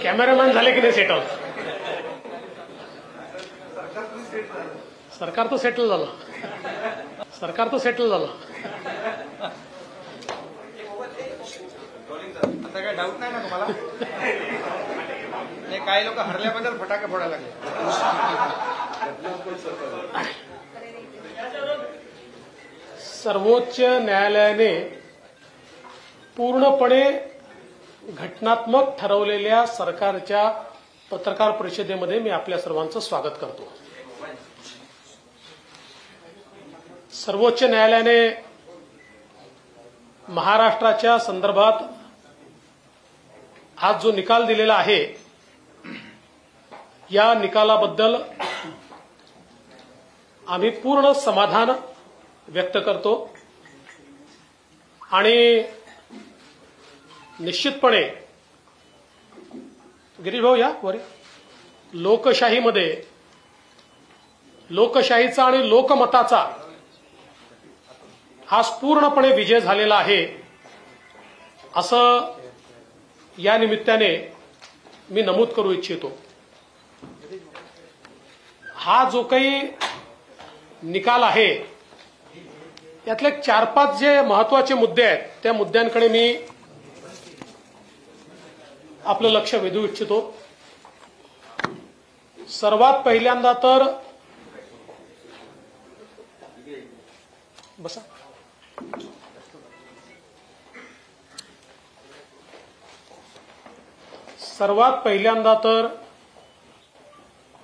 Cameraman झाले की नाही सेटल? सरकार तर सेटल झालं. सरकार तर सेटल झालं. आता काय डाऊट नाही ना तुम्हाला? काही लोक हरल्याबद्दल फटाके फोडायला लागले. सर्वोच्च न्यायालयाने पूर्णपणे घटनात्मक ठरवलेल्या सरकारच्या पत्रकार परिषदेमध्ये मी आपल्या सर्वांचं स्वागत करतो. सर्वोच्च न्यायालयाने महाराष्ट्राच्या संदर्भात आज जो निकाल दिलेला आहे, या निकालाबद्दल आम्ही पूर्ण समाधान व्यक्त करतो आणि निश्चितपणे गिरीश भाऊ या वर, लोकशाहीमध्ये लोकशाहीचा आणि लोकमताचा आज पूर्णपणे विजय झालेला आहे असं या निमित्ताने मी नमूद करू इच्छितो. हा जो काही निकाल आहे यातले 4-5 जे महत्वाचे मुद्दे आहेत त्या मुद्द्यांकडे मी आपलं लक्ष वेधू इच्छितो. सर्वात पहिल्यांदा तर बसा सर्वात पहिल्यांदा तर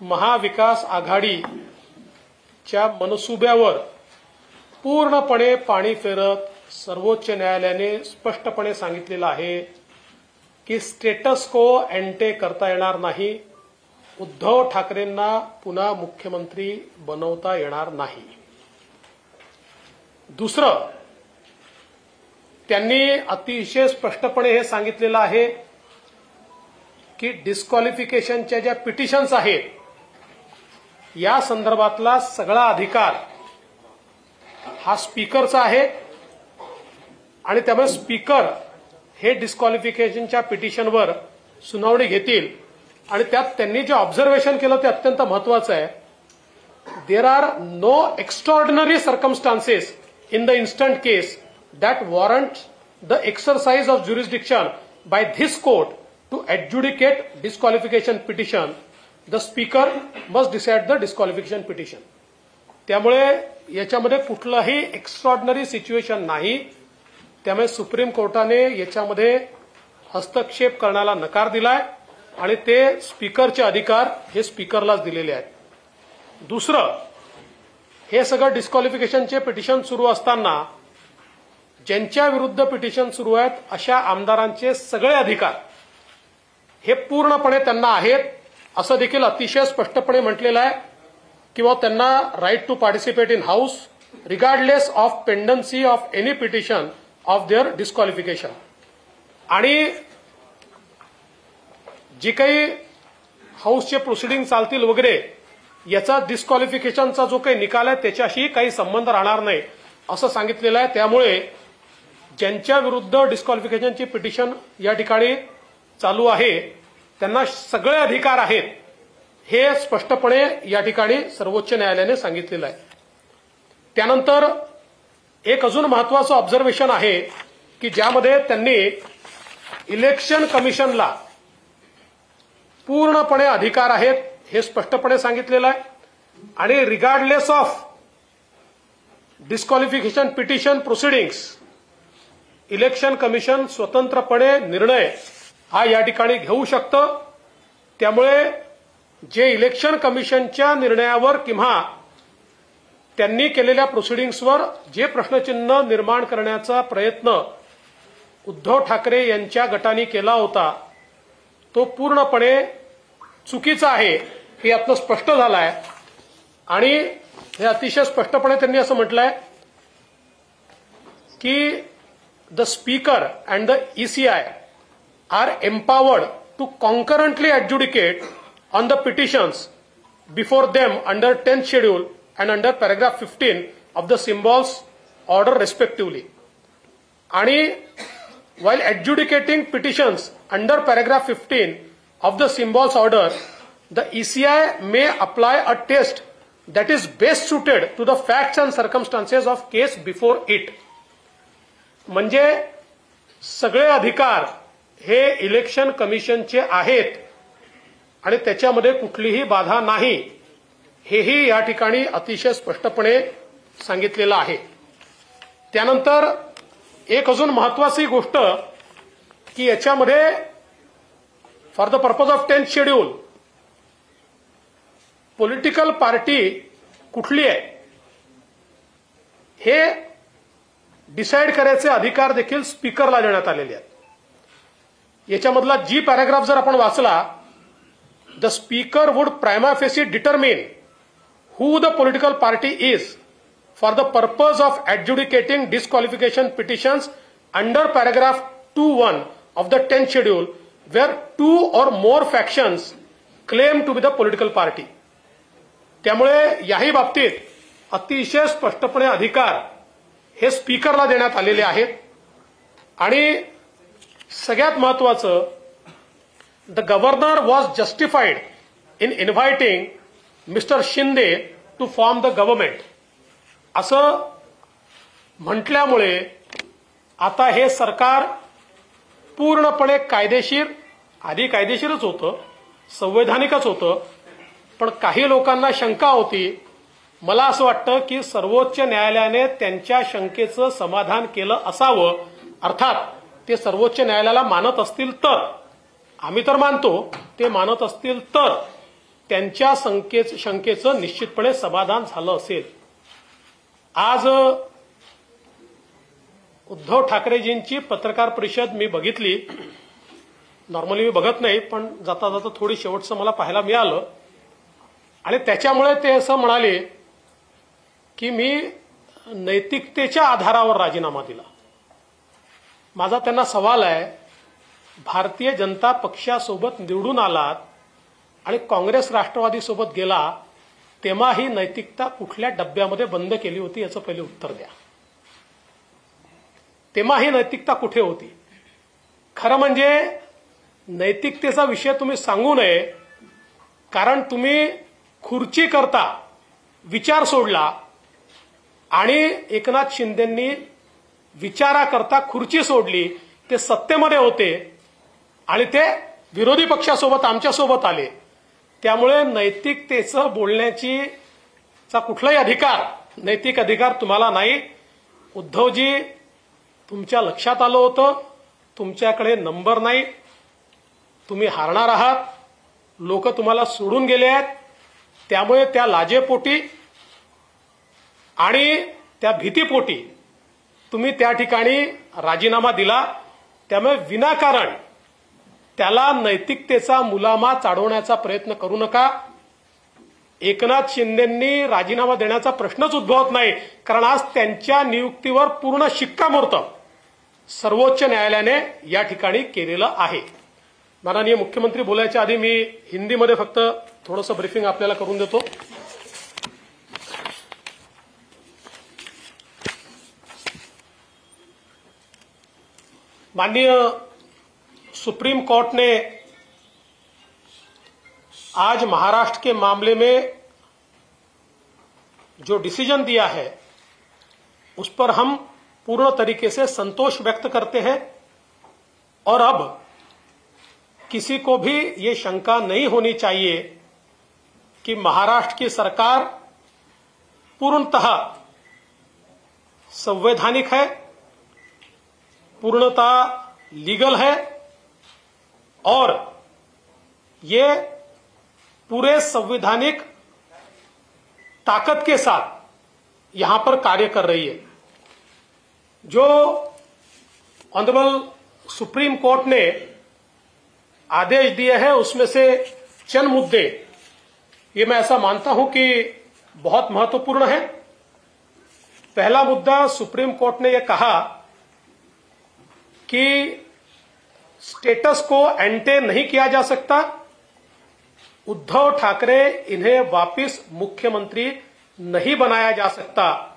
महाविकास आघाडीच्या मनसुब्यावर पूर्णपणे पाणी फेरत सर्वोच्च न्यायालयाने स्पष्टपणे सांगितलेलं आहे की स्टेटस को एंटे करता येणार नाही, उद्धव ठाकरेंना पुन्हा मुख्यमंत्री बनवता येणार नाही. दुसरं, त्यांनी अतिशय स्पष्टपणे हे सांगितलेलं आहे की डिस्क्वालिफिकेशनच्या ज्या पिटिशन्स आहेत या संदर्भातला सगळा अधिकार हा स्पीकरचा आहे आणि त्यामुळे स्पीकर हे डिस्क्वालिफिकेशनच्या पिटिशनवर सुनावणी घेतील. आणि त्यात त्यांनी जे ऑब्झर्वेशन केलं ते अत्यंत महत्वाचं आहे. There are no extraordinary circumstances in the instant case that warrant the exercise of jurisdiction by this court to adjudicate disqualification petition. The speaker must decide the disqualification petition. त्यामुळे याच्यामध्ये कुठलंही एक्स्ट्रॉर्डिनरी सिच्युएशन नाही. त्यामुळे supreme कोर्टाने याच्यामध्ये हस्तक्षेप करण्याला नकार दिलाय आणि ते स्पीकरचे अधिकार हे स्पीकरलाच दिलेले आहेत. दुसरं, हे सगळं डिस्क्वालिफिकेशनचे पिटिशन सुरू असताना ज्यांच्या विरुद्ध पिटिशन सुरू आहेत अशा आमदारांचे सगळे अधिकार हे पूर्णपणे त्यांना आहेत असं देखील अतिशय स्पष्टपणे म्हटलेलं आहे. किंवा त्यांना right to participate in house regardless of pendency of any petition of their disqualification. आणि जी काही हाऊसचे प्रोसिडिंग चालतील वगैरे याचा डिस्क्वालिफिकेशनचा जो काही निकाल आहे त्याच्याशी काही संबंध राहणार नाही असं सांगितलेलं आहे. त्यामुळे ज्यांच्या विरुद्ध डिस्क्वालिफिकेशनची पिटिशन या ठिकाणी चालू आहे त्यांना सगळे अधिकार आहेत हे स्पष्टपणे या ठिकाणी सर्वोच्च न्यायालयाने सांगितलेलं आहे. त्यानंतर एक अजून महत्वाचं ऑब्झर्वेशन आहे की ज्यामध्ये त्यांनी इलेक्शन कमिशनला पूर्णपणे अधिकार आहेत हे स्पष्टपणे सांगितलेलं आहे. आणि regardless of disqualification petition proceedings election commission स्वतंत्रपणे निर्णय हा या ठिकाणी घेऊ शकतं. त्यामुळे जे इलेक्शन कमिशनच्या निर्णयावर किंवा त्यांनी केलेल्या प्रोसिडिंग्सवर जे प्रश्नचिन्ह निर्माण करण्याचा प्रयत्न उद्धव ठाकरे यांच्या गटाने केला होता तो पूर्णपणे चुकीचा आहे हे यातनं स्पष्ट झालं आहे. आणि हे अतिशय स्पष्टपणे त्यांनी असं म्हटलंय की the speaker and the ECI are empowered to concurrently adjudicate on the petitions before them under 10th schedule and under paragraph 15 of the symbols order respectively. And while adjudicating petitions under paragraph 15 of the symbols order, the ECI may apply a test that is best suited to the facts and circumstances of case before it. म्हणजे सगळे अधिकार हे election कमिशनचे आहेत आणि त्याच्यामध्ये कुठलीही बाधा नाही, हेही या ठिकाणी अतिशय स्पष्टपणे सांगितलेलं आहे. त्यानंतर एक अजून महत्वाची गोष्ट की याच्यामध्ये for the purpose of 10th schedule political party कुठली आहे हे डिसाईड करायचे अधिकार देखील स्पीकरला देण्यात आलेले आहेत. याच्यामधला जी पॅराग्राफ जर आपण वाचला, the speaker would prima facie determine who the political party is for the purpose of adjudicating disqualification petitions under paragraph 2(1) of the 10th schedule where 2 or more factions claim to be the political party. त्यामुळे याही बाबतीत अतिशय स्पष्टपणे अधिकार हे स्पीकरला देण्यात आलेले आहेत. आणि सगळ्यात महत्वाचं, the governor was justified in inviting Mr Shinde to form the government असं म्हटल्यामुळे आता हे सरकार पूर्णपणे कायदेशीर, आधी कायदेशीरच होतं, संवैधानिकच होतं, पण काही लोकांना शंका होती. मला असं वाटतं की सर्वोच्च न्यायालयाने त्यांच्या शंकेचं समाधान केलं असावं. अर्थात ते सर्वोच्च न्यायालयाला मानत असतील तर, आम्ही तर मानतो, ते मानत असतील तर त्यांच्या शंकेचं निश्चितपणे समाधान झालं असेल. आज उद्धव ठाकरेजींची पत्रकार परिषद मी बघितली. नॉर्मली मी बघत नाही, पण जाता जाता थोडी शेवटचं मला पाहायला मिळालं आणि त्याच्यामुळे ते असं म्हणाले की मी नैतिकतेच्या आधारावर राजीनामा दिला. माझा त्यांना सवाल आहे, भारतीय जनता पक्षासोबत निवडून आलात आणि काँग्रेस राष्ट्रवादी सोबत गेला, तेव्हा ही नैतिकता कुठल्या डब्यामध्ये बंद केली होती याचं पहिले उत्तर द्या. तेव्हा ही नैतिकता कुठे होती? खरं म्हणजे नैतिकतेचा विषय तुम्ही सांगू नये, कारण तुम्ही खुर्ची करता विचार सोडला आणि एकनाथ शिंदेंनी विचाराकरता खुर्ची सोडली. ते सत्तेमध्ये होते आणि ते विरोधी पक्षासोबत आमच्यासोबत आले. त्यामुळे नैतिकतेचं बोलण्याचा कुठलाही अधिकार, नैतिक अधिकार तुम्हाला नाही. उद्धवजी, तुमच्या लक्षात आलं होतं, तुमच्याकडे नंबर नाही, तुम्ही हारणार आहात, लोक तुम्हाला सोडून गेले आहेत. त्यामुळे त्या लाजेपोटी आणि त्या भीतीपोटी तुम्ही त्या ठिकाणी राजीनामा दिला. त्यामुळे विनाकारण त्याला नैतिकतेचा मुलामा चाडवण्याचा प्रयत्न करू नका. एकनाथ शिंदेंनी राजीनामा देण्याचा प्रश्नच उद्भवत नाही, कारण आज त्यांच्या नियुक्तीवर पूर्ण शिक्कामोर्तब सर्वोच्च न्यायालयाने या ठिकाणी केलेलं आहे. माननीय मुख्यमंत्री बोलायच्या आधी मी हिंदीमध्ये फक्त थोडंसं ब्रीफिंग आपल्याला करून देतो. माननीय सुप्रीम कोर्ट ने आज महाराष्ट्र के मामले में जो डिसीजन दिया है उस पर हम पूर्ण तरीके से संतोष व्यक्त करते हैं और अब किसी को भी ये शंका नहीं होनी चाहिए कि महाराष्ट्र की सरकार पूर्णतः संवैधानिक है, पूर्णतः लीगल है और ये पूरे संवैधानिक ताकत के साथ यहां पर कार्य कर रही है. जो ऑनरेबल सुप्रीम कोर्ट ने आदेश दिए हैं उसमें से चंद मुद्दे ये मैं ऐसा मानता हूं कि बहुत महत्वपूर्ण है. पहला मुद्दा, सुप्रीम कोर्ट ने यह कहा कि स्टेटस को एंटे नहीं किया जा सकता. उद्धव ठाकरे इन्हें वापस मुख्यमंत्री नहीं बनाया जा सकता.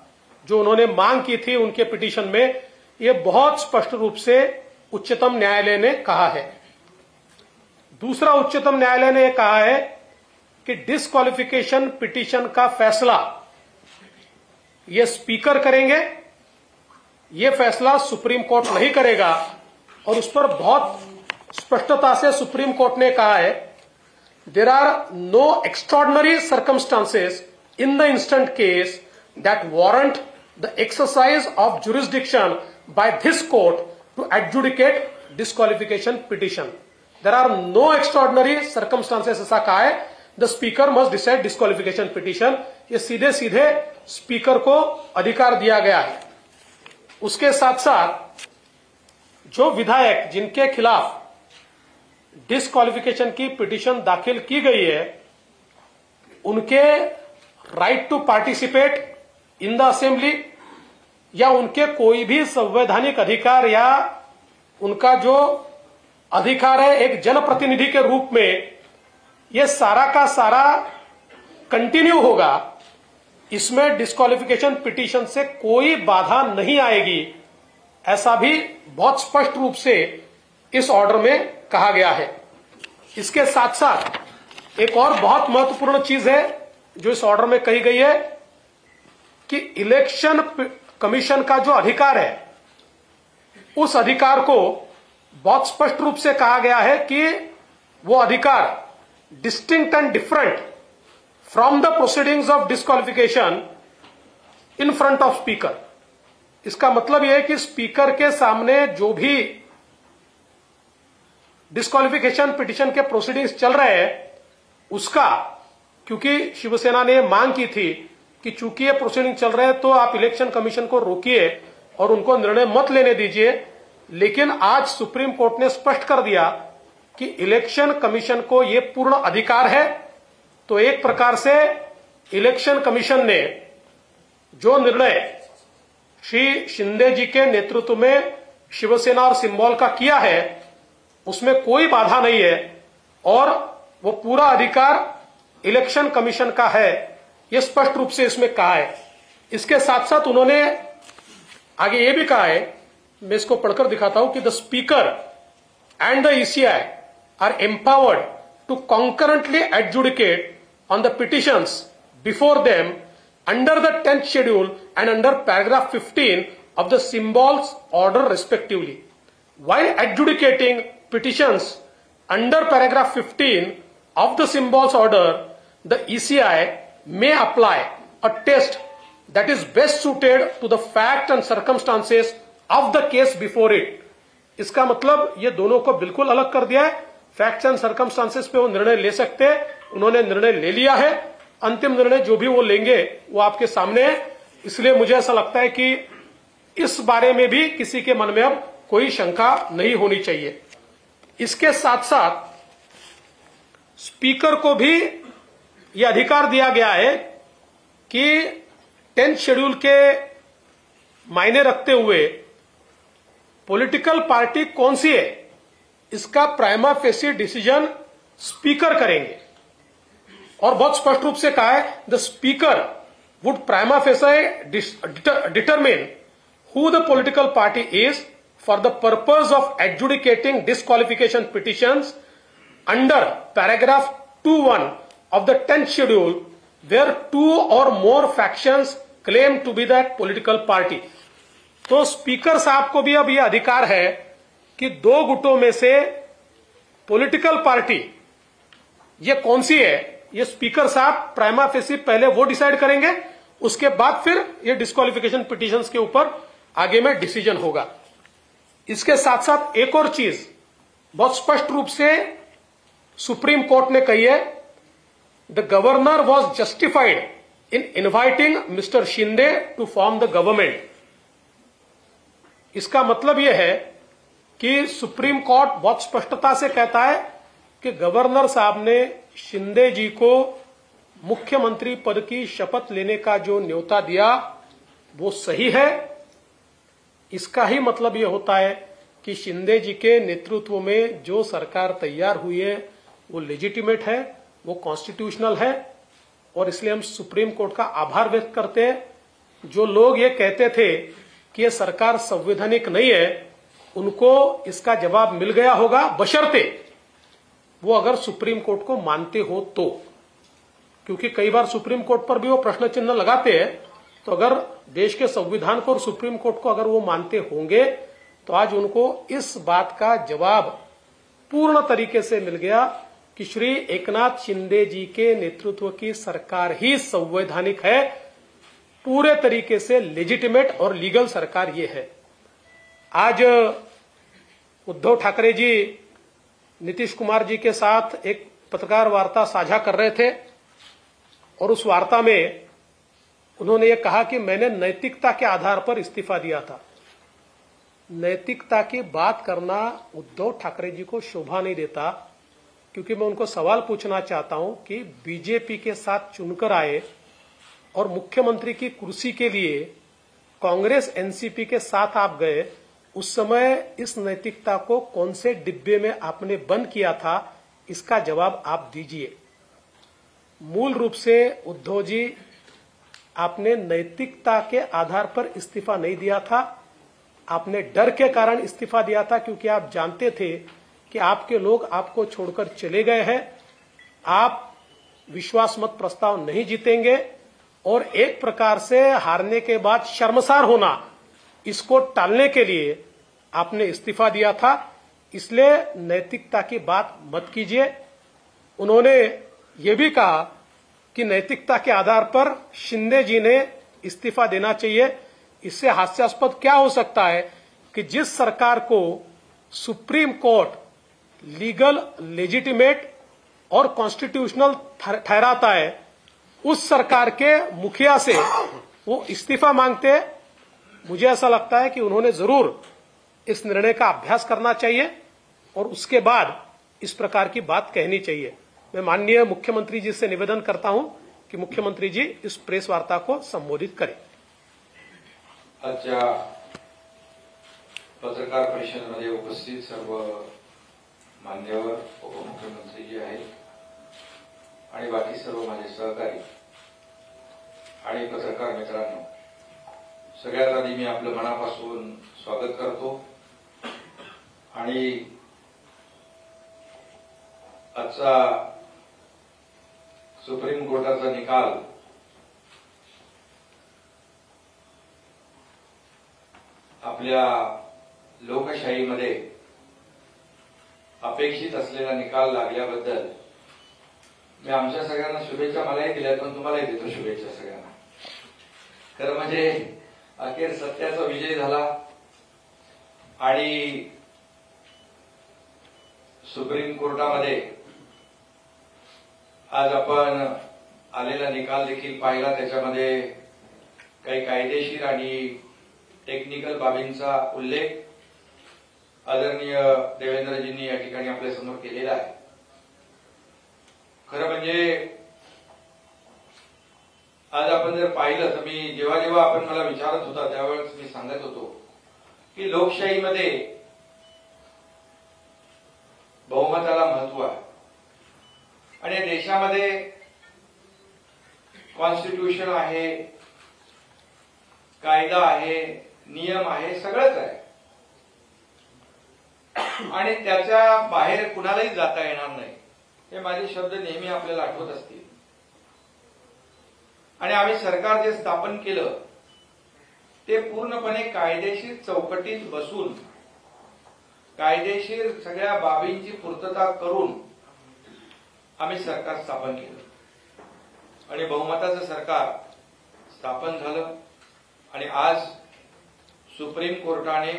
जो उन्होंने मांग की थी उनके पिटीशन में, ये बहुत स्पष्ट रूप से उच्चतम न्यायालय ने कहा है. दूसरा, उच्चतम न्यायालय ने कहा है कि डिस्क्वालिफिकेशन पिटीशन का फैसला ये स्पीकर करेंगे, ये फैसला सुप्रीम कोर्ट नहीं करेगा। और उस पर बहुत स्पष्टता से सुप्रीम कोर्ट ने कहा है, there are no extraordinary circumstances in the instant case that warrant the exercise of jurisdiction by this court to adjudicate disqualification petition. There are no extraordinary circumstances, ऐसा कहा है। The speaker must decide disqualification petition. ये सीधे सीधे speaker को अधिकार दिया गया है। उसके साथ साथ जो विधायक जिनके खिलाफ डिस्क्वालिफिकेशन की पिटीशन दाखिल की गई है, उनके right to participate in the assembly या उनके कोई भी संवैधानिक अधिकार या उनका जो अधिकार है एक जनप्रतिनिधि के रूप में, ये सारा का सारा कंटिन्यू होगा। इसमें डिस्क्वालिफिकेशन पिटीशन से कोई बाधा नहीं आएगी, ऐसा भी बहुत स्पष्ट रूप से इस ऑर्डर में कहा गया है। इसके साथ साथ एक और बहुत महत्वपूर्ण चीज है जो इस ऑर्डर में कही गई है कि इलेक्शन कमीशन का जो अधिकार है, उस अधिकार को बहुत स्पष्ट रूप से कहा गया है कि वो अधिकार distinct end different from the proceedings of disqualification in front of speaker. इसका मतलब यह है कि स्पीकर के सामने जो भी डिस्क्वालिफिकेशन पिटीशन के प्रोसीडिंग्स चल रहे हैं, उसका, क्योंकि शिवसेना ने मांग की थी कि चूंकि ये प्रोसीडिंग चल रहे हैं तो आप इलेक्शन कमीशन को रोकिए और उनको निर्णय मत लेने दीजिए, लेकिन आज सुप्रीम कोर्ट ने स्पष्ट कर दिया कि इलेक्शन कमीशन को यह पूर्ण अधिकार है। तो एक प्रकार से इलेक्शन कमीशन ने जो निर्णय श्री शिंदे जी के नेतृत्व में शिवसेना और सिंबल का किया है, उसमें कोई बाधा नहीं है और वो पूरा अधिकार इलेक्शन कमीशन का है, यह स्पष्ट रूप से इसमें कहा है। इसके साथ साथ उन्होंने आगे ये भी कहा है, मैं इसको पढ़कर दिखाता हूं, कि the speaker and the ECI are empowered to concurrently adjudicate on the petitions before them under the 10th schedule and under paragraph 15 of the symbols order respectively. While adjudicating petitions under paragraph 15 of the symbols order, the ECI may apply a test that is best suited to the fact and circumstances of the case before it. इसका मतलब ये दोनों को बिल्कुल अलग कर दिया है। Facts end circumstances पे वो निर्णय ले सकते हैं, उन्होंने निर्णय ले लिया है। अंतिम निर्णय जो भी वो लेंगे वो आपके सामने है। इसलिए मुझे ऐसा लगता है कि इस बारे में भी किसी के मन में अब कोई शंका नहीं होनी चाहिए। इसके साथ साथ स्पीकर को भी यह अधिकार दिया गया है कि 10th शेड्यूल के मायने रखते हुए पॉलिटिकल पार्टी कौन सी है, इसका प्राइमा फेसी डिसीजन स्पीकर करेंगे। और बहुत स्पष्ट रूप से कहा है, the speaker would prima facie determine who the political party is for the purpose of adjudicating disqualification petitions under paragraph 2(1) of the 10th schedule where 2 or more factions claim to be that political party। तो speaker साहब को भी अब यह अधिकार है कि दो गुटों में से पॉलिटिकल पार्टी ये कौन सी है, ये स्पीकर साहब प्राइमा फेसी पहले वो डिसाइड करेंगे, उसके बाद फिर ये डिस्क्वालिफिकेशन पिटीशंस के ऊपर आगे में डिसीजन होगा। इसके साथ साथ एक और चीज बहुत स्पष्ट रूप से सुप्रीम कोर्ट ने कही है, the governor was justified in inviting Mr Shinde to form the government. इसका मतलब यह है कि सुप्रीम कोर्ट बहुत स्पष्टता से कहता है कि गवर्नर साहब ने शिंदे जी को मुख्यमंत्री पद की शपथ लेने का जो न्योता दिया वो सही है। इसका ही मतलब यह होता है कि शिंदे जी के नेतृत्व में जो सरकार तैयार हुई है वो लेजिटिमेट है, वो कॉन्स्टिट्यूशनल है। और इसलिए हम सुप्रीम कोर्ट का आभार व्यक्त करते हैं। जो लोग ये कहते थे कि ये सरकार संवैधानिक नहीं है, उनको इसका जवाब मिल गया होगा, बशर्ते वो अगर सुप्रीम कोर्ट को मानते हो तो, क्योंकि कई बार सुप्रीम कोर्ट पर भी वो प्रश्न चिन्ह लगाते हैं। तो अगर देश के संविधान को और सुप्रीम कोर्ट को अगर वो मानते होंगे तो आज उनको इस बात का जवाब पूर्ण तरीके से मिल गया कि श्री एकनाथ शिंदे जी के नेतृत्व की सरकार ही संवैधानिक है, पूरे तरीके से लेजिटिमेट और लीगल सरकार ये है। आज उद्धव ठाकरे जी नीतीश कुमार जी के साथ एक पत्रकार वार्ता साझा कर रहे थे और उस वार्ता में उन्होंने ये कहा कि मैंने नैतिकता के आधार पर इस्तीफा दिया था। नैतिकता की बात करना उद्धव ठाकरे जी को शोभा नहीं देता, क्योंकि मैं उनको सवाल पूछना चाहता हूं कि बीजेपी के साथ चुनकर आए और मुख्यमंत्री की कुर्सी के लिए कांग्रेस एनसीपी के साथ आप गए, उस समय इस नैतिकता को कौन से डिब्बे में आपने बंद किया था, इसका जवाब आप दीजिए। मूल रूप से उद्धव जी, आपने नैतिकता के आधार पर इस्तीफा नहीं दिया था, आपने डर के कारण इस्तीफा दिया था, क्योंकि आप जानते थे कि आपके लोग आपको छोड़कर चले गए हैं, आप विश्वास मत प्रस्ताव नहीं जीतेंगे और एक प्रकार से हारने के बाद शर्मसार होना, इसको टालने के लिए आपने इस्तीफा दिया था। इसलिए नैतिकता की बात मत कीजिए। उन्होंने ये भी कहा कि नैतिकता के आधार पर शिंदे जी ने इस्तीफा देना चाहिए। इससे हास्यास्पद क्या हो सकता है कि जिस सरकार को सुप्रीम कोर्ट लीगल, लेजिटिमेट और कॉन्स्टिट्यूशनल ठहराता है, उस सरकार के मुखिया से वो इस्तीफा मांगते हैं। मुझे ऐसा लगता है कि उन्होंने जरूर इस निर्णय का अभ्यास करना चाहिए और उसके बाद इस प्रकार की बात कहनी चाहिए। मैं माननीय मुख्यमंत्री जी से निवेदन करता हूं कि मुख्यमंत्री जी इस प्रेस वार्ता को संबोधित करें। आजच्या पत्रकार परिषदेमध्ये उपस्थित सर्व मान्यवर, उपमुख्यमंत्री जी आहेत आणि बाकी सर्व माझे सहकारी आणि पत्रकार मित्रांनो, सगळ्यात आधी मी आपलं मनापासून स्वागत करतो आणि आजचा सुप्रीम कोर्टाचा निकाल आपल्या लोकशाहीमध्ये अपेक्षित असलेला निकाल लागल्याबद्दल मी आमच्या सगळ्यांना शुभेच्छा मलाही दिल्या, पण तुम्हालाही देतो शुभेच्छा सगळ्यांना। खरं म्हणजे अखेर सत्याचा विजय झाला आणि सुप्रीम कोर्टामध्ये आज आपण आलेला निकाल देखील पाहिला। त्याच्यामध्ये काही कायदेशीर आणि टेक्निकल बाबींचा उल्लेख आदरणीय देवेंद्रजींनी या ठिकाणी आपल्या समोर केलेला आहे। खरं म्हणजे आज आपण जर पाहिलं तर मी जेव्हा जेव्हा आपण मला विचारत होता त्यावेळेस मी सांगत होतो की लोकशाहीमध्ये बहुमताला महत्व आहे आणि देशामध्ये कॉन्स्टिट्यूशन आहे, कायदा आहे, नियम आहे, सगळंच आहे आणि त्याच्या बाहेर कुणालाही जाता येणार नाही, हे माझे शब्द नेहमी आपल्याला आठवत असतील। आणि आम्ही सरकार जे स्थापन केलं ते पूर्णपणे कायदेशीर चौकटीत बसून कायदेशीर सगळ्या बाबींची पूर्तता करून आम्ही सरकार स्थापन केलं आणि बहुमताचं सरकार स्थापन झालं आणि आज सुप्रीम कोर्टाने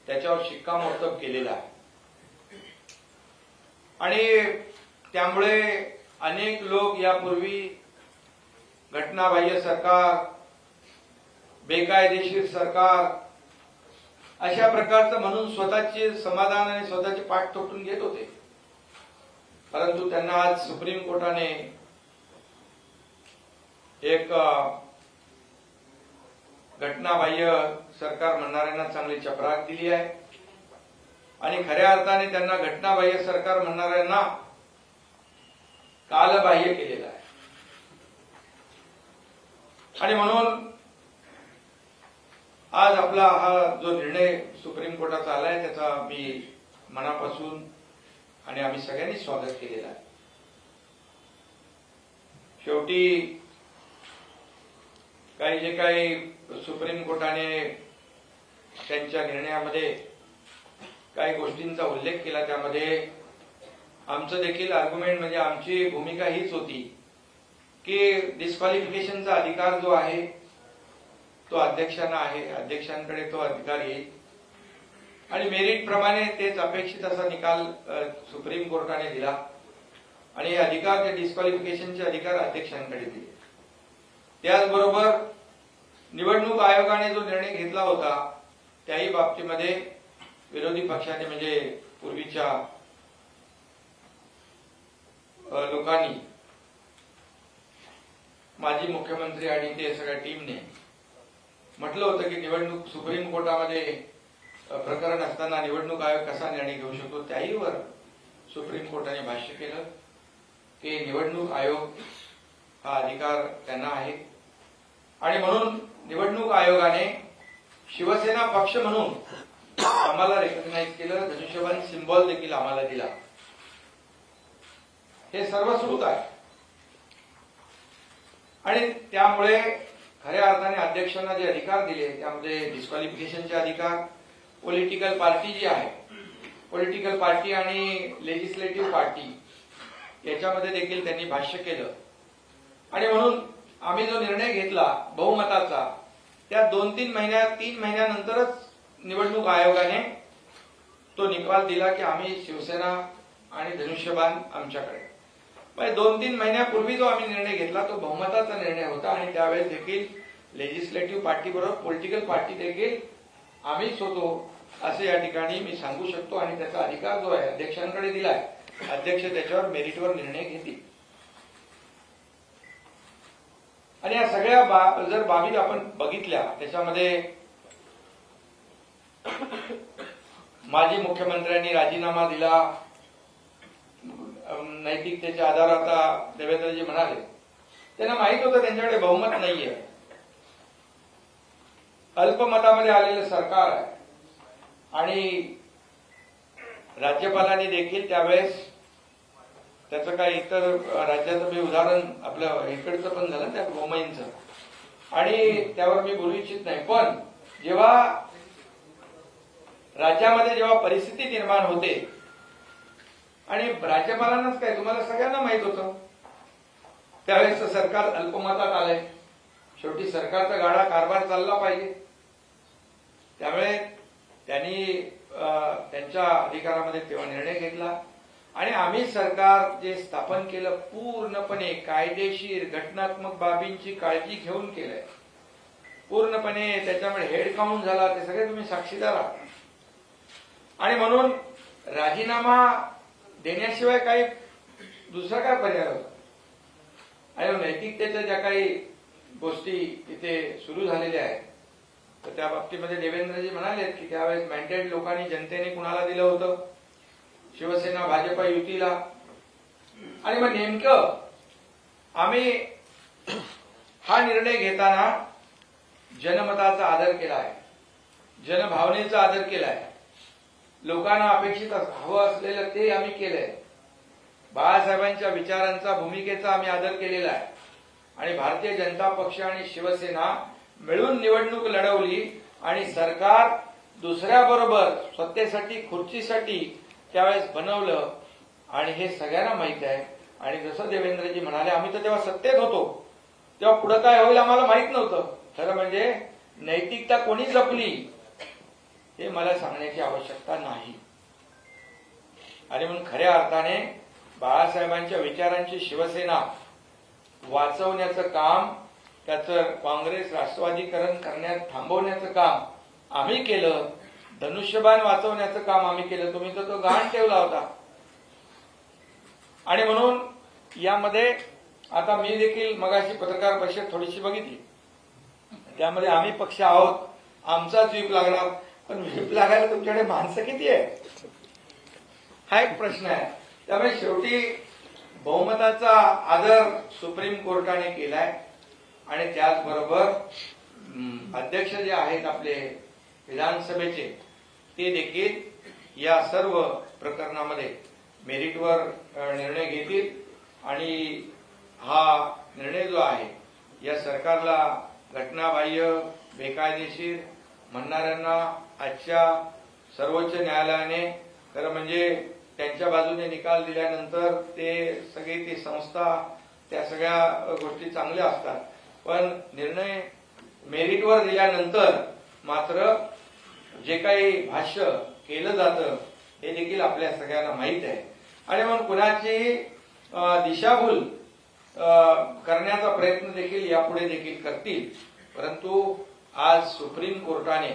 त्याच्यावर शिक्कामोर्तब केलेला आहे आणि त्यामुळे अनेक लोक यापूर्वी घटनाबाह्य सरकार, बेकायदेशीर सरकार अशा प्रकारचं म्हणून स्वतःचे समाधान आणि स्वतःचे पाठ तोडून घेत होते, परंतु त्यांना आज सुप्रीम कोर्टाने एक घटनाबाह्य सरकार म्हणणाऱ्यांना चांगली चपराक दिली आहे आणि खऱ्या अर्थाने त्यांना घटनाबाह्य सरकार म्हणणाऱ्यांना कालबाह्य केलेलं आहे। आणि म्हणून आज आपला हा जो निर्णय सुप्रीम कोर्टाचा आलाय त्याचा मी मनापासून आणि आम्ही सगळ्यांनी स्वागत केलेलं आहे. शेवटी जे काही सुप्रीम कोर्टाने त्यांच्या निर्णयामध्ये काही गोष्टींचा उल्लेख केला, त्यामध्ये आमचं देखील आर्ग्युमेंट म्हणजे आमची भूमिका हीच होती की डिस्क्वालिफिकेशनचा अधिकार जो आहे तो अध्यक्षांना आहे, अध्यक्षांकडे तो अधिकार येईल आणि मेरिट प्रमाणे तेच अपेक्षित असा निकाल सुप्रीम कोर्टाने दिला आणि हे अधिकार, ते डिस्क्वालिफिकेशनचे अधिकार अध्यक्षांकडे दिले. त्याचबरोबर निवडणूक आयोगाने जो निर्णय घेतला होता त्याही बाबतीमध्ये विरोधी पक्षाने म्हणजे पूर्वीच्या लोकांनी, माजी मुख्यमंत्री आणि ते सगळ्या टीमने म्हटलं होतं की निवडणूक सुप्रीम कोर्टामध्ये प्रकरण असताना निवडणूक आयोग कसा निर्णय घेऊ शकतो, त्याहीवर सुप्रीम कोर्टाने भाष्य केलं की निवडणूक आयोग हा अधिकार त्यांना आहे आणि म्हणून निवडणूक आयोगाने शिवसेना पक्ष म्हणून आम्हाला रेकग्नाइज केलं, धनुष्यबाण सिम्बॉल देखील आम्हाला दिला. हे सर्व सुरूच आहे आणि त्यामुळे खऱ्या अर्थाने अध्यक्षांना जे अधिकार दिले त्यामध्ये डिस्क्वालिफिकेशनचे अधिकार, पॉलिटिकल पार्टी जी आहे, पॉलिटिकल पार्टी आणि लेजिस्लेटिव्ह पार्टी याच्यामध्ये देखील त्यांनी भाष्य केलं आणि म्हणून आम्ही जो निर्णय घेतला बहुमताचा, त्या 2-3 महिन्यानंतरच निवडणूक आयोगाने तो निकाल दिला की आम्ही शिवसेना आणि धनुष्यबाण आमच्याकडे. म्हणजे 2-3 महिन्यापूर्वी जो आम्ही निर्णय घेतला तो बहुमताचा निर्णय होता आणि त्यावेळेस देखील लेजिस्लेटिव्ह पार्टी बरोबर पॉलिटिकल पार्टी देखील आम्हीच होतो असे या ठिकाणी मी सांगू शकतो आणि त्याचा अधिकार जो आहे अध्यक्षांकडे दिलाय. अध्यक्ष त्याच्यावर मेरिटवर निर्णय घेतील आणि या सगळ्या जर बाबी आपण बघितल्या त्याच्यामध्ये माजी मुख्यमंत्र्यांनी राजीनामा दिला, नैतिकतेच्या आधारावर आता देवेंद्रजी म्हणाले, त्यांना माहित होतं त्यांच्याकडे बहुमत नाहीये, अल्पमतामध्ये आलेलं सरकार आहे आणि राज्यपालांनी देखील त्यावेळेस त्याचं काही इतर राज्याचं मी उदाहरण आपलं इकडचं पण झालं त्या गोमईंचं आणि त्यावर मी बोलू इच्छित नाही, पण जेव्हा राज्यामध्ये जेव्हा परिस्थिती निर्माण होते आणि राज्यपालांनाच काय तुम्हाला सगळ्यांना माहित होतं त्यावेळेस सरकार अल्पमतात आलंय, शेवटी सरकारचा गाडा कारभार चालला पाहिजे, त्यामुळे त्यांनी त्यांच्या अधिकारामध्ये तेव्हा निर्णय घेतला आणि आम्ही सरकार जे स्थापन केलं पूर्णपणे कायदेशीर घटनात्मक बाबींची काळजी घेऊन केलंय, पूर्णपणे त्याच्यामुळे हेड काउंट झाला, ते सगळे तुम्ही साक्षीदार आहात आणि म्हणून राजीनामा देण्याशिवाय काही दुसरा काय पर्याय होता आणि नैतिकतेच्या ज्या काही गोष्टी इथे सुरू झालेल्या आहेत तर त्या बाबतीमध्ये देवेंद्रजी म्हणाले की त्यावेळेस मॅन्डेट लोकांनी जनतेने कुणाला दिलं होतं, शिवसेना भाजपा युतीला, आणि मग नेमकं आम्ही हा निर्णय घेताना जनमताचा आदर केला आहे, जनभावनेचा आदर केलाय, लोकांना अपेक्षित हवं असलेलं ते आम्ही केलंय, बाळासाहेबांच्या विचारांचा भूमिकेचा आम्ही आदर केलेला आहे आणि भारतीय जनता पक्ष आणि शिवसेना मिळून निवडणूक लढवली आणि सरकार दुसऱ्याबरोबर सत्तेसाठी खुर्चीसाठी त्यावेळेस बनवलं आणि हे सगळ्यांना माहित आहे. आणि जसं देवेंद्रजी म्हणाले आम्ही तर तेव्हा सत्तेत होतो, तेव्हा पुढे काय होईल आम्हाला माहित नव्हतं. खरं म्हणजे नैतिकता कोणी जपली हे मला सांगण्याची आवश्यकता नाही आणि म्हणून खऱ्या अर्थाने बाळासाहेबांच्या विचारांची शिवसेना वाचवण्याचं काम, त्याचं काँग्रेस राष्ट्रवादीकरण करण्यात थांबवण्याचं काम आम्ही केलं, धनुष्यबाण वाचवण्याचं काम आम्ही केलं. तुम्ही तर तो गहाण ठेवला होता आणि म्हणून यामध्ये आता मी देखील मगाशी पत्रकार परिषद थोडीशी बघितली, त्यामध्ये आम्ही पक्ष आहोत, आमचाच व्हीप लागणार, पण व्हीप लागायला तुमच्याकडे माणसं किती आहे हा एक प्रश्न आहे. त्यामुळे शेवटी बहुमताचा आदर सुप्रीम कोर्टाने केलाय आणि त्याचबरोबर अध्यक्ष जे आहेत आपले विधानसभेचे ते देखील या सर्व प्रकरणामध्ये मेरिटवर निर्णय घेतील आणि हा निर्णय जो आहे या सरकारला घटनाबाह्य बेकायदेशीर म्हणणाऱ्यांना आजच्या सर्वोच्च न्यायालयाने खरं म्हणजे त्यांच्या बाजूने निकाल दिल्यानंतर ते सगळी ती संस्था त्या सगळ्या गोष्टी चांगल्या असतात, पण निर्णय मेरिटवर दिल्यानंतर मात्र जे काही भाष्य केलं जातं हे देखील आपल्या सगळ्यांना माहीत आहे आणि म्हणून कुणाची दिशाभूल करण्याचा प्रयत्न देखील यापुढे देखील करतील. परंतु आज सुप्रीम कोर्टाने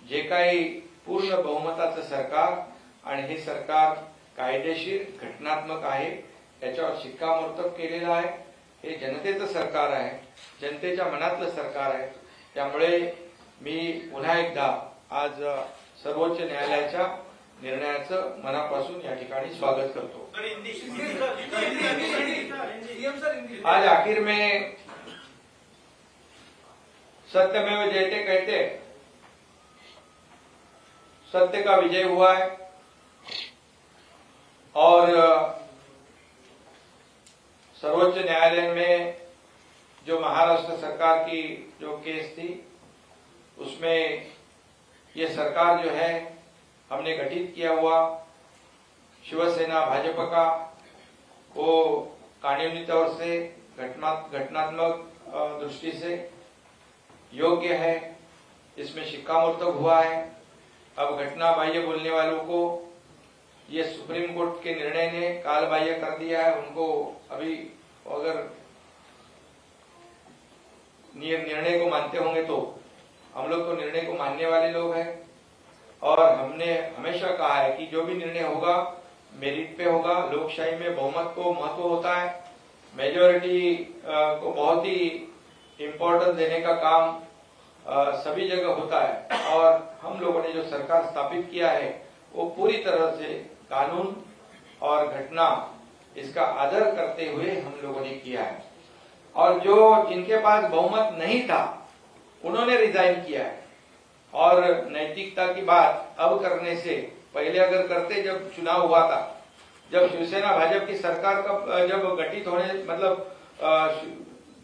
जे काही पूर्ण बहुमताचं सरकार आणि हे सरकार कायदेशीर घटनात्मक आहे याच्यावर शिक्कामोर्तब केलेलं आहे. हे जनतेचं सरकार आहे, जनतेच्या मनातलं सरकार आहे. त्यामुळे मी पुन्हा एकदा आज सर्वोच्च न्यायालयाच्या निर्णयाचं मनापासून या ठिकाणी स्वागत करतो. आज आखिर में सत्यमेव जयते कहते सत्य का विजय हुआ है और सर्वोच्च न्यायालय में जो महाराष्ट्र सरकार की जो केस थी उसमें ये सरकार जो है हमने गठित किया हुआ शिवसेना भाजपा का वो कानूनी तौर से घटनात्मक दृष्टि से योग्य है, इसमें शिक्कामोर्तब हुआ है. अब घटना बाह्य बोलने वालों को ये सुप्रीम कोर्ट के निर्णय ने काल बाह्य कर दिया है. उनको अभी अगर निर्णय को मानते होंगे तो हम लोग तो निर्णय को मानने वाले लोग हैं और हमने हमेशा कहा है कि जो भी निर्णय होगा मेरिट पे होगा. लोकशाही में बहुमत को महत्व होता है, मेजोरिटी को बहुत ही इम्पोर्टेंस देने का काम सभी जगह होता है और हम लोगों ने जो सरकार स्थापित किया है वो पूरी तरह से कानून और घटना इसका आदर करते हुए हम लोगों ने किया है. और जो जिनके पास बहुमत नहीं था उन्होंने रिजाइन किया है और नैतिकता की बात अब करने से पहले अगर करते, जब चुनाव हुआ था, जब शिवसेना भाजपा की सरकार का जब गठित होने मतलब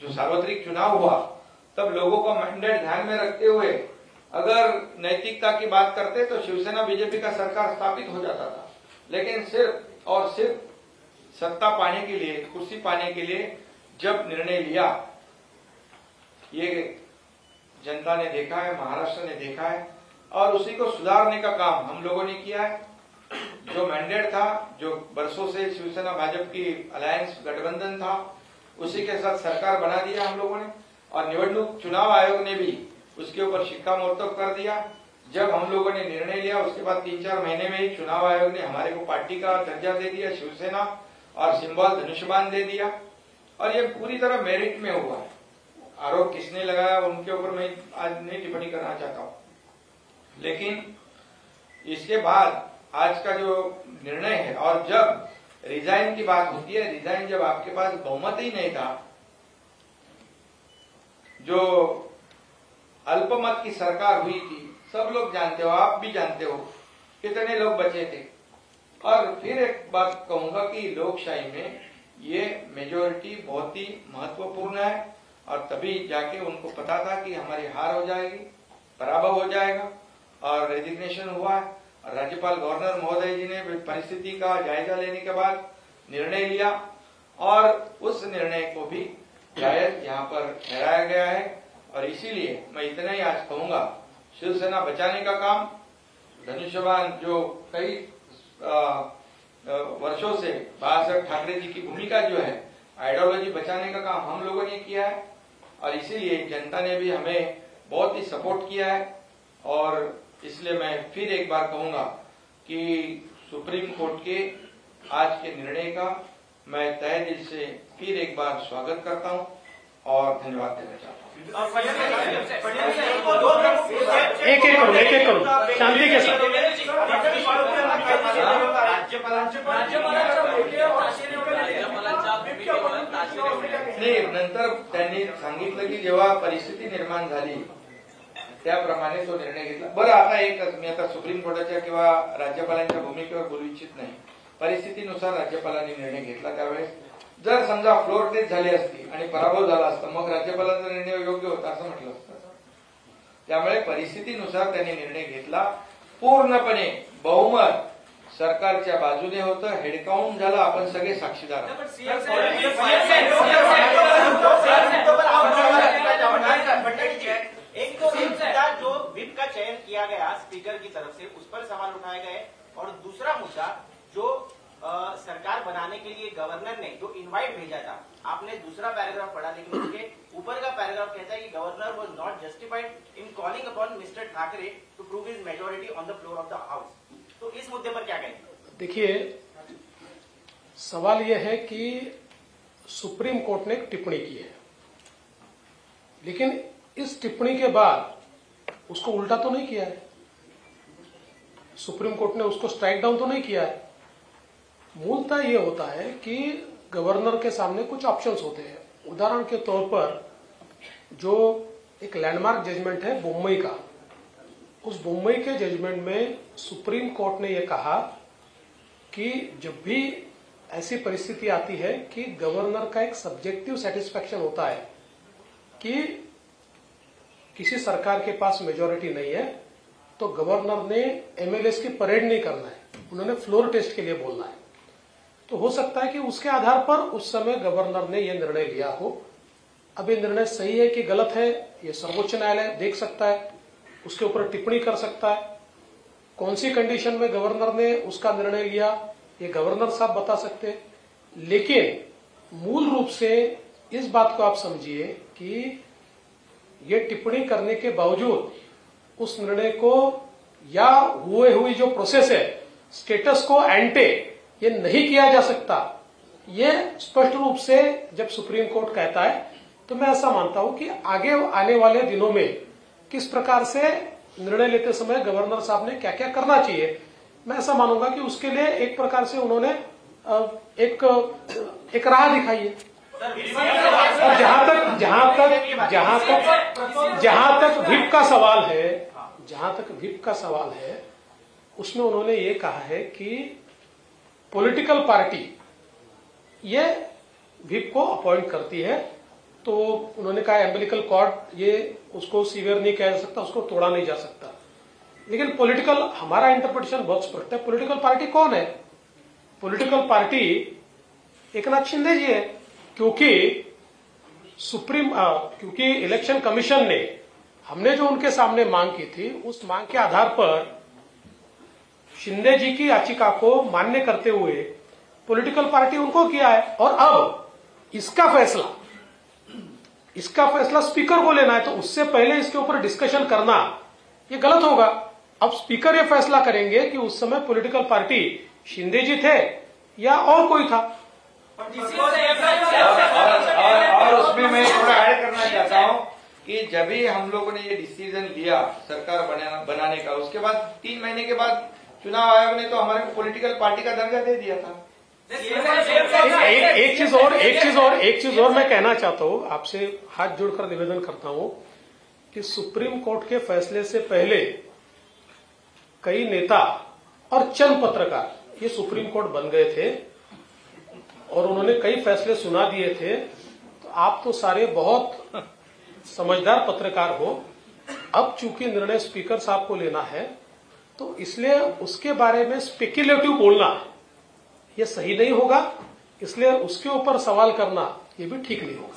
जो सार्वत्रिक चुनाव हुआ तब लोगों का मैंडेट ध्यान में रखते हुए अगर नैतिकता की बात करते तो शिवसेना बीजेपी का सरकार स्थापित हो जाता था. लेकिन सिर्फ और सिर्फ सत्ता पाने के लिए, कुर्सी पाने के लिए जब निर्णय लिया, ये जनता ने देखा है, महाराष्ट्र ने देखा है और उसी को सुधारने का काम हम लोगों ने किया है. जो मैंडेट था, जो बरसों से शिवसेना भाजपा की अलायंस गठबंधन था, उसी के साथ सरकार बना दिया हम लोगों ने और निवडणूक चुनाव आयोग ने भी उसके ऊपर शिक्कामोर्तब कर दिया. जब हम लोगों ने निर्णय लिया उसके बाद 3-4 महीने में ही चुनाव आयोग ने हमारे को पार्टी का दर्जा दे दिया, शिवसेना, और सिंबल धनुष्यबाण दे दिया और ये पूरी तरह मेरिट में हुआ है. आरोप किसने लगाया उनके ऊपर मैं आज नहीं टिप्पणी करना चाहता हूं, लेकिन इसके बाद आज का जो निर्णय है और जब रिजाइन की बात होती है, रिजाइन जब आपके पास बहुमत ही नहीं था, जो अल्पमत की सरकार हुई थी, सब लोग जानते हो, आप भी जानते हो कितने लोग बचे थे. और फिर एक बात कहूंगा कि लोकशाही में ये मेजोरिटी बहुत ही महत्वपूर्ण है और तभी जाके उनको पता था कि हमारी हार हो जाएगी, पराभव हो जाएगा और रेजिग्नेशन हुआ है. और राज्यपाल गवर्नर महोदय जी ने परिस्थिति का जायजा लेने के बाद निर्णय लिया और उस निर्णय को भी जायज यहाँ पर ठहराया गया है. और इसीलिए मैं इतना ही आज कहूंगा, शिवसेना बचाने का काम, धनुष्यबाण जो कई वर्षों से बाळासाहेब ठाकरे जी की भूमिका जो है, आइडियोलॉजी बचाने का काम हम लोगों ने किया है और इसीलिए जनता ने भी हमें बहुत ही सपोर्ट किया है. और इसलिए मैं फिर एक बार कहूंगा कि सुप्रीम कोर्ट के आज के निर्णय का मैं तहे दिल से फिर एक बार स्वागत करता हूं और धन्यवाद देना चाहता हूं. एक एक करून शांति के साथ. नाही, नंतर त्यांनी सांगितलं की जेव्हा परिस्थिती निर्माण झाली त्याप्रमाणे तो निर्णय घेतला. बरं, आता एकच, मी आता सुप्रीम कोर्टाच्या किंवा राज्यपालांच्या भूमिकेवर बोलू इच्छित नाही, परिस्थितीनुसार राज्यपालांनी निर्णय घेतला. त्यावेळेस जर समजा फ्लोर टेस्ट झाली असती आणि पराभव झाला असता मग राज्यपालांचा निर्णय योग्य होता असं म्हटलं असतं. त्यामुळे परिस्थितीनुसार त्यांनी निर्णय घेतला. पूर्णपणे बहुमत सरकारच्या बाजूने होतं. हेडकाउंट झालं. आपण सगळे साक्षीदार आहोत. एक तो मुद्दा जो विप का चयन किया गया स्पीकर की तरफ से उस पर सवाल उठाए गए और दूसरा मुद्दा जो सरकार बनाने के लिए गवर्नर ने जो इनवाइट भेजा था, आपने दूसरा पैराग्राफ पढ़ा लेकिन उसके ऊपर का पैराग्राफ कहता है कि governor was not justified in calling upon Mr Thackeray to prove his majority on the floor of the house. तो इस मुद्दे पर क्या कहेंगे? देखिए, सवाल यह है कि सुप्रीम कोर्ट ने एक टिप्पणी की है, लेकिन इस टिप्पणी के बाद उसको उल्टा तो नहीं किया है. सुप्रीम कोर्ट ने उसको स्ट्राइक डाउन तो नहीं किया है. मूलतः यह होता है कि गवर्नर के सामने कुछ ऑप्शंस होते हैं. उदाहरण के तौर पर जो एक लैंडमार्क जजमेंट है बम्बई का, उस बम्बई के जजमेंट में सुप्रीम कोर्ट ने यह कहा कि जब भी ऐसी परिस्थिति आती है कि गवर्नर का एक सब्जेक्टिव सेटिस्फैक्शन होता है कि किसी सरकार के पास मेजोरिटी नहीं है, तो गवर्नर ने एमएलएस की परेड नहीं करना है, उन्होंने फ्लोर टेस्ट के लिए बोलना है. तो हो सकता है कि उसके आधार पर उस समय गवर्नर ने यह निर्णय लिया हो. अब ये निर्णय सही है कि गलत है, ये सर्वोच्च न्यायालय देख सकता है, उसके ऊपर टिप्पणी कर सकता है. कौन सी कंडीशन में गवर्नर ने उसका निर्णय लिया ये गवर्नर साहब बता सकते हैं. लेकिन मूल रूप से इस बात को आप समझिए कि ये टिप्पणी करने के बावजूद उस निर्णय को या हुई जो प्रोसेस है स्टेटस को एंटे ये नहीं किया जा सकता. ये स्पष्ट रूप से जब सुप्रीम कोर्ट कहता है तो मैं ऐसा मानता हूं कि आगे आने वाले दिनों में किस प्रकार से निर्णय लेते समय गवर्नर साहब ने क्या क्या करना चाहिए, मैं ऐसा मानूंगा कि उसके लिए एक प्रकार से उन्होंने एक राह दिखाई है. और जहां तक व्हिप का सवाल है, उसमें उन्होंने ये कहा है कि पॉलिटिकल पार्टी ये व्हिप को अपॉइंट करती है. तो उन्होंने कहा एम्बिलिकल कॉर्ड ये उसको सीवियर नहीं किया जा सकता, उसको तोड़ा नहीं जा सकता. लेकिन पॉलिटिकल, हमारा इंटरप्रिटेशन बहुत स्पष्ट है. पॉलिटिकल पार्टी कौन है? पॉलिटिकल पार्टी एकनाथ शिंदे जी है, क्योंकि क्योंकि इलेक्शन कमीशन ने हमने जो उनके सामने मांग की थी उस मांग के आधार पर शिंदे जी की याचिका को मान्य करते हुए पॉलिटिकल पार्टी उनको किया है. और अब इसका फैसला स्पीकर को लेना है, तो उससे पहले इसके ऊपर डिस्कशन करना ये गलत होगा. अब स्पीकर ये फैसला करेंगे कि उस समय पॉलिटिकल पार्टी शिंदे जी थे या और कोई था. और उसमें मैं थोड़ा ऐड करना चाहता हूं कि जब भी हम लोगों ने ये डिसीजन लिया सरकार बनाने का, उसके बाद 3 महीने के बाद चुनाव आयोग ने तो हमारे को पॉलिटिकल पार्टी का दर्जा दे दिया था. एक चीज और मैं कहना चाहता हूं, आपसे हाथ जोड़कर निवेदन करता हूं कि सुप्रीम कोर्ट के फैसले से पहले कई नेता और चंद पत्रकार ये सुप्रीम कोर्ट बन गए थे और उन्होंने कई फैसले सुना दिए थे. तो आप तो सारे बहुत समझदार पत्रकार हो. अब चूंकि निर्णय स्पीकर साहब को लेना है तो इसलिए उसके बारे में स्पेक्युलेटिव बोलना ये सही नहीं होगा, इसलिए उसके ऊपर सवाल करना ये भी ठीक नहीं होगा.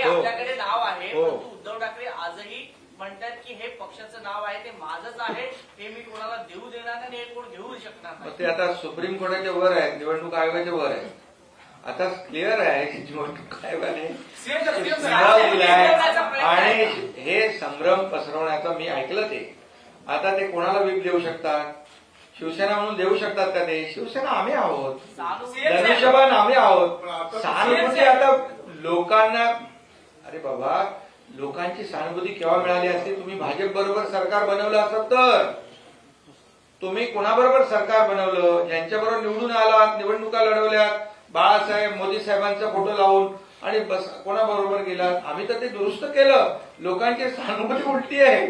आपल्याकडे नाव आहे, परंतु उद्धव ठाकरे आजही म्हणतात की हे पक्षाचं नाव आहे, ते माझंच आहे, हे मी कोणाला देऊ देणार नाही, हे कोण घेऊ शकणार नाही. ते आता सुप्रीम कोर्टाच्या वर आहे, निवडणूक आयोगाच्या वर आहे. आता क्लिअर आहे की निवडणूक आयोगाने आणि हे संभ्रम पसरवण्याचं मी ऐकलं. ते आता ते कोणाला व्हीप देऊ शकतात? शिवसेना म्हणून देऊ शकतात का? ते शिवसेना आम्ही आहोत, धनुष्यबाण आम्ही आहोत. सहानुभूती आता लोकांना, अरे बाबा लोकांची सहानुभूती केव्हा मिळाली असते? तुम्ही भाजप बरोबर सरकार बनवलं असत तर. तुम्ही कोणाबरोबर सरकार बनवलं? ज्यांच्याबरोबर निवडून आलात, निवडणुका लढवल्यात, बाळासाहेब मोदी साहेबांचा फोटो लावून, आणि बस कोणाबरोबर गेलात? आम्ही तर ते दुरुस्त केलं. लोकांची सहानुभूती उलटी आहे.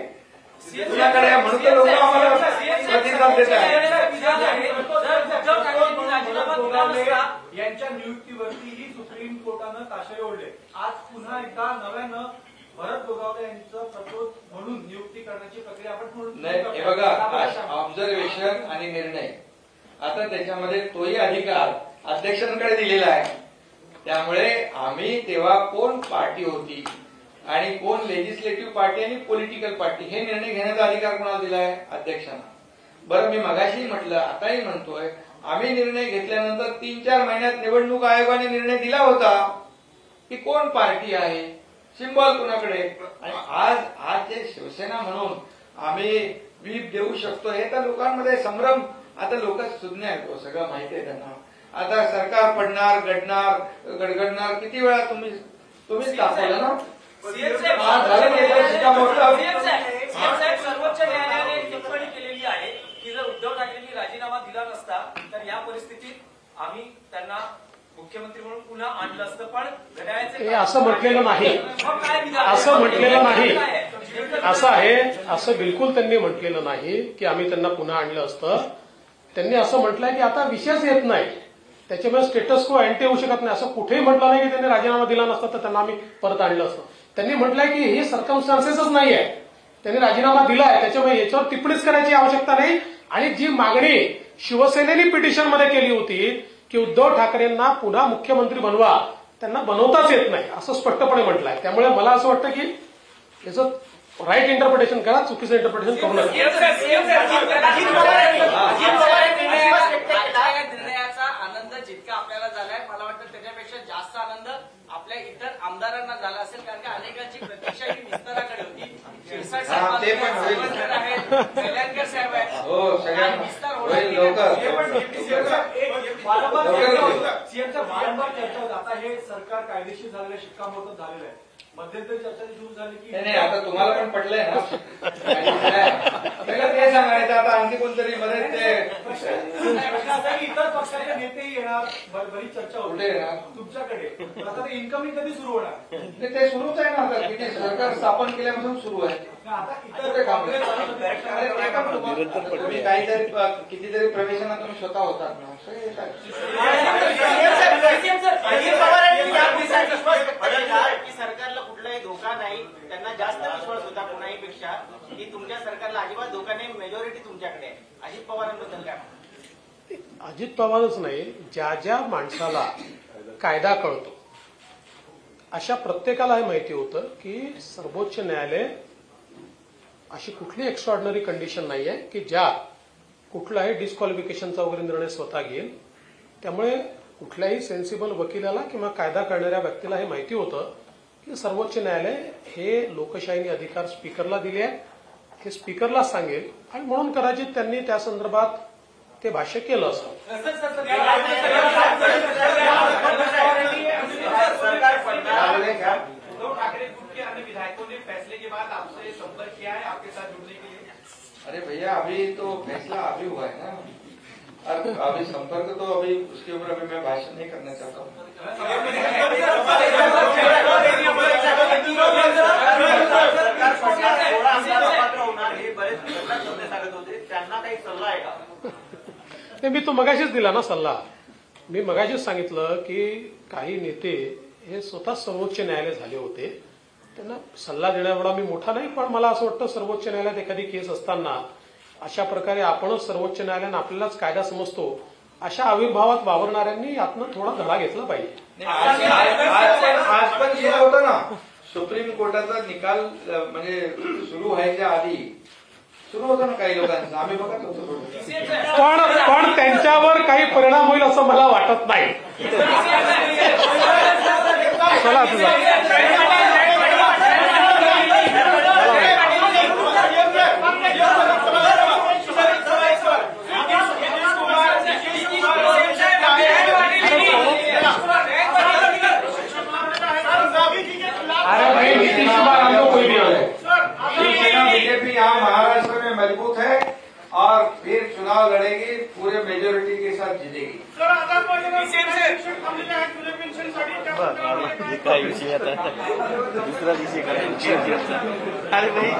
तुझ्याकडे आहे म्हणून तर लोक आम्हाला प्रतिसाद देत आहेत. यांच्या नियुक्तीवरतीही सुप्रीम कोर्टानं ताशेरे ओढले. आज पुन्हा एकदा नव्यानं भरत गोगावले यांचं प्रपोज म्हणून नियुक्ती करण्याची प्रक्रिया आपण नाही, हे बघा, ऑब्झर्वेशन आणि निर्णय आता त्याच्यामध्ये तोही अधिकार अध्यक्षांकडे दिलेला आहे. त्यामुळे आम्ही तेव्हा कोण पार्टी होती आणि कोण लेजिस्लेटिव्ह पार्टी आणि पॉलिटिकल पार्टी हे निर्णय घेण्याचा अधिकार कोणाला दिलाय? अध्यक्षांना. बरं, मी मगाशी म्हटलं, आताही म्हणतोय, आम्ही निर्णय घेतल्यानंतर 3-4 महिन्यात निवडणूक आयोगाने निर्णय दिला होता की कोण पार्टी आहे, सिंबॉल कुणाकडे. आणि आज जे शिवसेना म्हणून आम्ही व्हीप देऊ शकतो हे तर लोकांमध्ये संभ्रम. आता लोक सुज्ञ आहेत, सगळं माहिती आहे त्यांना. आता सरकार पडणार, गडगडणार, किती वेळा तुम्हीच दाखवलं ना. सर्वोच्च न्यायालयाने टिप्पणी केलेली आहे की जर उद्धव ठाकरेंनी राजीनामा दिला नसता तर या परिस्थितीत आम्ही त्यांना मुख्यमंत्री म्हणून पुन्हा आणलं असतं. पण घड्याळाचे असं म्हटलेलं नाही, असं म्हटलेलं नाही. असं आहे, असं बिलकुल त्यांनी म्हटलेलं नाही की आम्ही त्यांना पुन्हा आणलं असतं. त्यांनी असं म्हटलंय की आता विषयच येत नाही, त्याच्यामुळे स्टेटस को अँटी होऊ शकत नाही. असं कुठेही म्हटलं नाही की त्यांनी राजीनामा दिला नसता तर त्यांना आम्ही परत आणलं असतं. त्यांनी म्हटलंय की हे सर्कमस्टान्सेसच नाही आहे, त्यांनी राजीनामा दिलाय, त्याच्यामुळे याच्यावर टिप्पणीच करायची आवश्यकता नाही. आणि जी मागणी शिवसेनेने पिटिशनमध्ये केली होती की उद्धव ठाकरेंना पुन्हा मुख्यमंत्री बनवा, त्यांना बनवताच येत नाही असं स्पष्टपणे म्हटलंय. त्यामुळे मला असं वाटतं की याचं राईट इंटरप्रिटेशन करा, चुकीचं इंटरप्रिटेशन करू नका. निर्णयाचा आनंद जितका आपल्याला झालाय, मला वाटतं त्याच्यापेक्षा जास्त आनंद आपल्या इतर आमदारांना झाला असेल, कारण की अनेकांची प्रतीक्षा ही विस्ताराकडे होती. शिरसाट साहेब आहेत, कल्याणकर साहेब आहेत, हो, सगळ्यांना होईल लवकर. सीएमचा वारंवार चर्चा होत. आता हे सरकार कायदेशीर झालेलं, शिक्कामोर्तब झालेलं आहे. मध्यंतरी चर्चा सुरू झाली की नाही, आता तुम्हाला पण पडलंय ना सगळं ते सांगायचं. आता आणखी कोणतरी मध्ये ते इतर पक्षाचे नेतेही येणार, बरीच चर्चा कुठे येणार? तुमच्याकडे. आता ते इन्कमिंग कधी सुरू होणार? ते सुरूच आहे ना. आता किती सरकार स्थापन केल्यापासून सुरू आहे. आता कुठे काम तुम्ही काहीतरी कितीतरी प्रवेशांना तुम्ही स्वतः होतात ना. सरकारला कुठलाही धोका नाही, त्यांना जास्त विश्वास होता कोणाहीपेक्षा की तुमच्या सरकारला अजिबात धोका नाही, मेजॉरिटी तुमच्याकडे आहे. अजित पवारांबद्दल काय म्हणतात? अजित पवारच नाही, ज्या ज्या माणसाला कायदा कळतो अशा प्रत्येकाला हे माहिती होतं की सर्वोच्च न्यायालय अशी कुठली एक्स्ट्रॉर्डिनरी कंडिशन नाही आहे की ज्या कुठलाही डिस्क्वालिफिकेशनचा वगैरे निर्णय स्वतः घेईल. त्यामुळे कुठल्याही सेन्सिबल वकिलाला किंवा कायदा करणाऱ्या व्यक्तीला हे माहिती होतं की सर्वोच्च न्यायालय हे लोकशाहीने अधिकार स्पीकरला दिले आहे, हे स्पीकरला सांगेल आणि म्हणून कदाचित त्यांनी त्या संदर्भात ते भाष्य केलं असं. उद्धव ठाकरे ग्रुप के अन्य विधायकों ने फैसले के बाद आपसे संपर्क किया है आपके साथ जुड़ने के लिए? अरे भैया, अभी तो फैसला अभी हुआ है ना. अभी संपर्क तो अभी उसके ऊपर अभी मैं भाषण नहीं करना चाहता हूँ. त्यांना काही सल्ला आहे का? मी तो मगाशीच दिला ना सल्ला. मी मगाशीच सांगितलं की काही नेते हे स्वतः सर्वोच्च न्यायालय झाले होते, त्यांना सल्ला देण्याएवढा मी मोठा नाही. पण मला असं वाटतं सर्वोच्च न्यायालयात एखादी केस असताना अशा प्रकारे आपणच सर्वोच्च न्यायालयानं आपल्यालाच कायदा समजतो अशा आविर्भावात वावरणाऱ्यांनी यातनं थोडा धडा घेतला पाहिजे. आज पण सुरू होतं ना सुप्रीम कोर्टाचा निकाल, म्हणजे सुरू व्हायच्या आधी सुरू होतं ना काही लोकांचं, आम्ही बघत होतो. पण त्यांच्यावर काही परिणाम होईल असं मला वाटत नाही. चला तुझा नीतीश कुमार हमको कोई भी शिवसेना बीजेपी यहाँ महाराष्ट्र में मजबूत है और फिर चुनाव चुनाव लड़ेगी, पूरे मेजोरिटी के साथ जीतेगी. काय विषय आता दुसरा विषय करायचा. अरे भाई